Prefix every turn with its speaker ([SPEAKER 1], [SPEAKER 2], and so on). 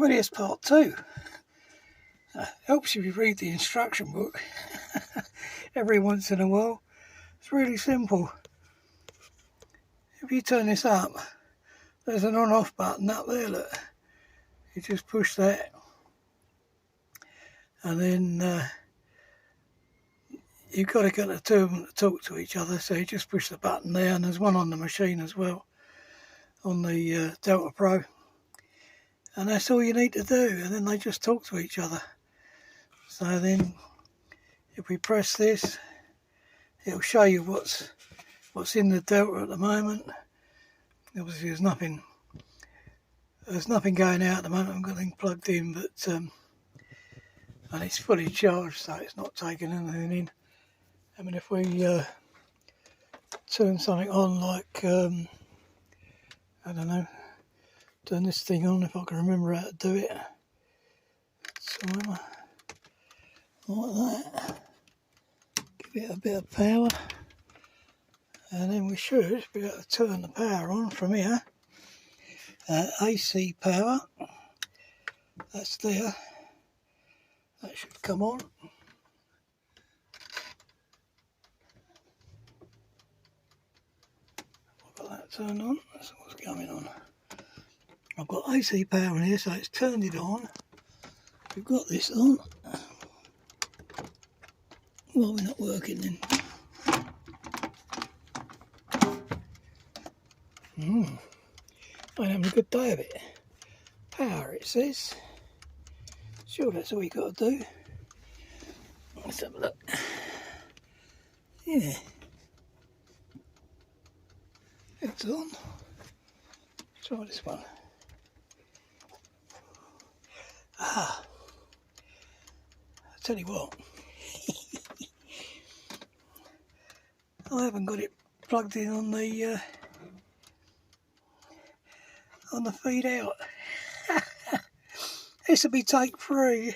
[SPEAKER 1] Well, here's part 2. Helps if you read the instruction book every once in a while. It's really simple. If you turn this up, there's an on-off button up there, look. You just push that, and then you've got to get the two of them to talk to each other, so you just push the button there, and there's one on the machine as well, on the Delta Pro. And that's all you need to do, and then they just talk to each other. So then, if we press this, it'll show you what's in the Delta at the moment. Obviously, there's nothing going out at the moment. I've got anything plugged in, but and it's fully charged, so it's not taking anything in. I mean, if we turn something on, like I don't know, turn this thing on, if I can remember how to do it. Timer, like that. Give it a bit of power, and then we should be able to turn the power on from here. AC power, that's there. That should come on. I've got that turned on, that's what's going on. I've got AC power in here, so it's turned it on. We've got this on. Well, we're not working then. I'm having a good day of it. Power, it says. Sure, that's all you got to do. Let's have a look. Yeah. It's on. Try this one. I'll tell you what. I haven't got it plugged in on the feed out. This will be take 3.